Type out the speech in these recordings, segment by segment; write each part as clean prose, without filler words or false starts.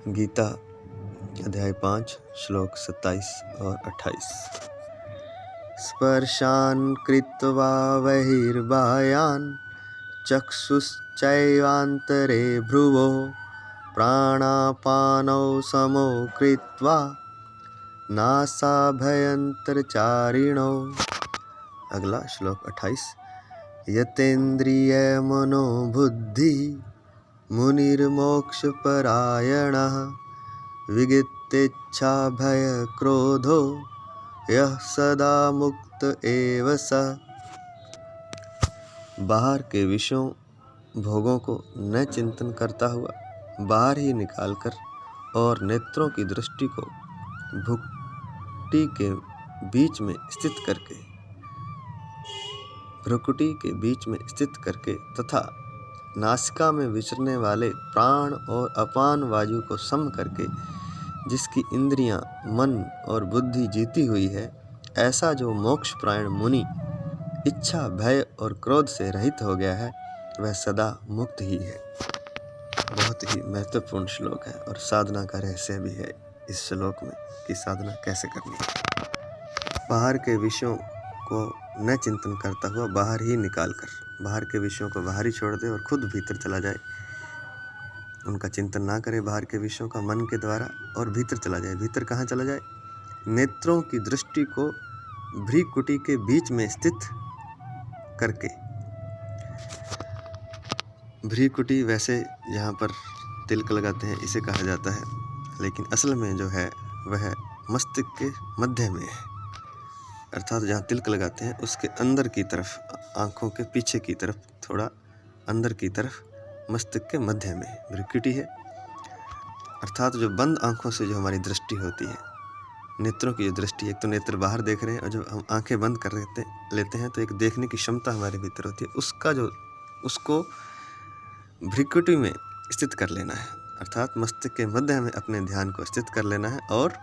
गीता अध्याय 5 श्लोक 27 और 28। स्पर्शान् कृत्वा बहिर्बाह्यान् चक्षुश्चैवान्तरे भ्रुवोः प्राणापानौ समो कृत्वा नासाभयन्तरचारिणौ। अगला श्लोक 28। यतेन्द्रियमनोबुद्धि मुनिर्मोक्षपरायणः विगतेच्छा भय क्रोधो यः सदा मुक्त एव सः। बाहर के विषयों भोगों को न चिंतन करता हुआ बाहर ही निकालकर और नेत्रों की दृष्टि को भ्रुकुटी के बीच में स्थित करके तथा नासिका में विचरने वाले प्राण और अपान वायु को सम करके जिसकी इंद्रियां, मन और बुद्धि जीती हुई है, ऐसा जो मोक्षपरायण मुनि इच्छा, भय और क्रोध से रहित हो गया है, वह सदा मुक्त ही है। बहुत ही महत्वपूर्ण श्लोक है और साधना का रहस्य भी है इस श्लोक में कि साधना कैसे करनी है। बाहर के विषयों को न चिंतन करता हुआ बाहर ही निकालकर, बाहर के विषयों को बाहर ही छोड़ दे और खुद भीतर चला जाए। उनका चिंतन ना करे बाहर के विषयों का मन के द्वारा, और भीतर चला जाए। भीतर कहाँ चला जाए? नेत्रों की दृष्टि को भ्रुकुटी के बीच में स्थित करके। भ्रुकुटी वैसे जहाँ पर तिलक लगाते हैं इसे कहा जाता है, लेकिन असल में जो है वह मस्तिष्क के मध्य में है। अर्थात जहाँ तिलक लगाते हैं उसके अंदर की तरफ, आँखों के पीछे की तरफ, थोड़ा अंदर की तरफ मस्तिष्क के मध्य में भ्रुकुटी है। अर्थात जो बंद आँखों से जो हमारी दृष्टि होती है, नेत्रों की जो दृष्टि, एक तो नेत्र बाहर देख रहे हैं और जब हम आंखें बंद कर लेते हैं तो एक देखने की क्षमता हमारे भीतर होती है, उसको भ्रुकुटी में स्थित कर लेना है। अर्थात मस्तिष्क के मध्य में अपने ध्यान को स्थित कर लेना है और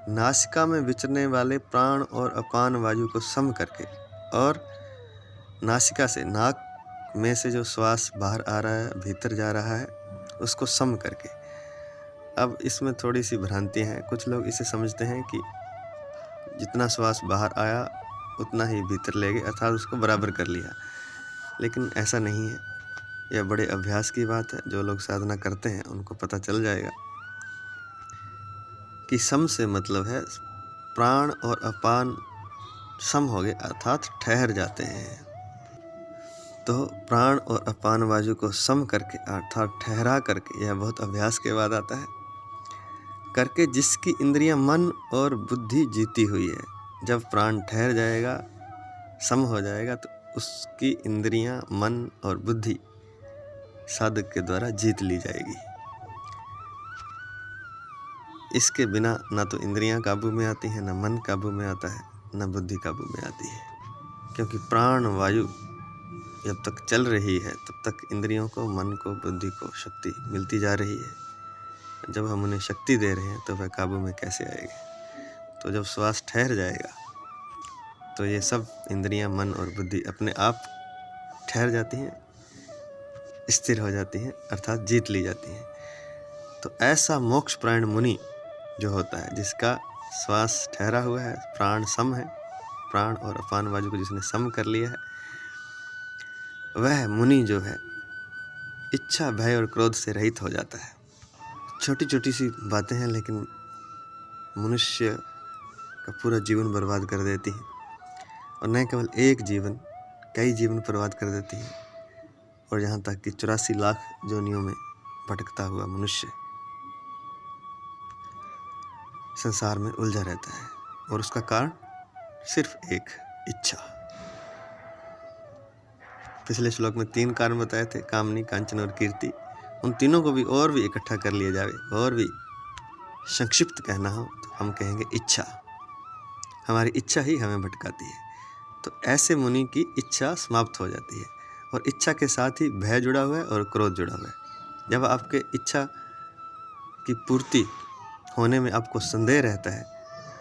नासिका में विचरने वाले प्राण और अपान वायु को सम करके, और नासिका से, नाक में से जो श्वास बाहर आ रहा है, भीतर जा रहा है, उसको सम करके। अब इसमें थोड़ी सी भ्रांतियाँ हैं। कुछ लोग इसे समझते हैं कि जितना श्वास बाहर आया उतना ही भीतर ले गए, अर्थात उसको बराबर कर लिया, लेकिन ऐसा नहीं है। यह बड़े अभ्यास की बात है। जो लोग साधना करते हैं उनको पता चल जाएगा कि सम से मतलब है प्राण और अपान सम हो गए, अर्थात ठहर जाते हैं। तो प्राण और अपान वायु को सम करके, अर्थात ठहरा करके, यह बहुत अभ्यास के बाद आता है, करके जिसकी इंद्रियां, मन और बुद्धि जीती हुई है। जब प्राण ठहर जाएगा, सम हो जाएगा, तो उसकी इंद्रियां, मन और बुद्धि साधक के द्वारा जीत ली जाएगी। इसके बिना ना तो इंद्रियां काबू में आती हैं, ना मन काबू में आता है, ना बुद्धि काबू में आती है। क्योंकि प्राण वायु जब तक चल रही है तब तक इंद्रियों को, मन को, बुद्धि को शक्ति मिलती जा रही है। जब हम उन्हें शक्ति दे रहे हैं तो वह काबू में कैसे आएगी? तो जब श्वास ठहर जाएगा तो ये सब इंद्रियां, मन और बुद्धि अपने आप ठहर जाती हैं, स्थिर हो जाती हैं, अर्थात जीत ली जाती हैं। तो ऐसा मोक्षपरायण मुनि जो होता है, जिसका श्वास ठहरा हुआ है, प्राण सम है, प्राण और अपान वायु को जिसने सम कर लिया है, वह मुनि जो है इच्छा, भय और क्रोध से रहित हो जाता है। छोटी छोटी सी बातें हैं, लेकिन मनुष्य का पूरा जीवन बर्बाद कर देती हैं, और न केवल एक जीवन, कई जीवन बर्बाद कर देती हैं। और यहाँ तक कि 84 लाख योनियों में भटकता हुआ मनुष्य संसार में उलझा रहता है, और उसका कारण सिर्फ एक, इच्छा। पिछले श्लोक में 3 कारण बताए थे, कामनी, कांचन और कीर्ति। उन तीनों को भी और भी इकट्ठा कर लिया जाए और भी संक्षिप्त कहना हो तो हम कहेंगे इच्छा। हमारी इच्छा ही हमें भटकाती है। तो ऐसे मुनि की इच्छा समाप्त हो जाती है, और इच्छा के साथ ही भय जुड़ा हुआ है और क्रोध जुड़ा हुआ है। जब आपके इच्छा की पूर्ति होने में आपको संदेह रहता है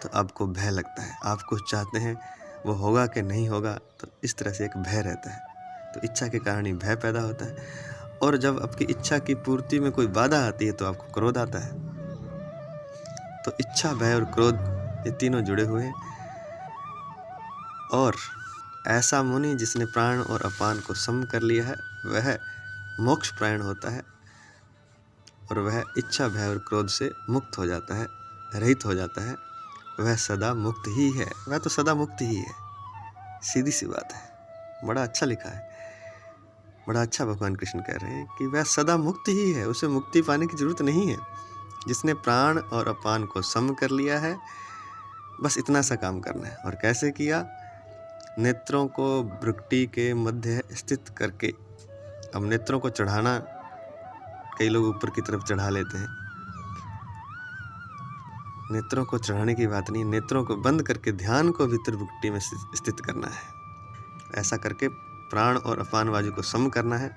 तो आपको भय लगता है। आप कुछ चाहते हैं, वो होगा कि नहीं होगा, तो इस तरह से एक भय रहता है। तो इच्छा के कारण ही भय पैदा होता है, और जब आपकी इच्छा की पूर्ति में कोई बाधा आती है तो आपको क्रोध आता है। तो इच्छा, भय और क्रोध ये तीनों जुड़े हुए हैं। और ऐसा मुनि जिसने प्राण और अपान को सम कर लिया है वह मोक्ष प्रायण होता है और वह इच्छा, भय और क्रोध से मुक्त हो जाता है, रहित हो जाता है। वह सदा मुक्त ही है, वह तो सदा मुक्त ही है। सीधी सी बात है। बड़ा अच्छा लिखा है, बड़ा अच्छा भगवान कृष्ण कह रहे हैं कि वह सदा मुक्त ही है, उसे मुक्ति पाने की जरूरत नहीं है। जिसने प्राण और अपान को सम कर लिया है, बस इतना सा काम करना है। और कैसे किया? नेत्रों को भ्रुकुटी के मध्य स्थित करके। अब नेत्रों को चढ़ाना, कई लोग ऊपर की तरफ चढ़ा लेते हैं। नेत्रों को चढ़ाने की बात नहीं, नेत्रों को बंद करके ध्यान को भीतर भ्रुकुटी में स्थित करना है। ऐसा करके प्राण और अपान वायु को सम करना है,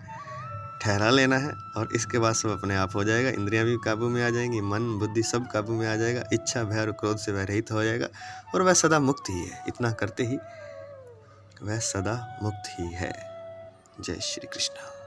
ठहरा लेना है और इसके बाद सब अपने आप हो जाएगा। इंद्रियां भी काबू में आ जाएंगी, मन बुद्धि सब काबू में आ जाएगा। इच्छा, भय और क्रोध से वह रहित हो जाएगा और वह सदा मुक्त ही है। इतना करते ही वह सदा मुक्त ही है। जय श्री कृष्ण।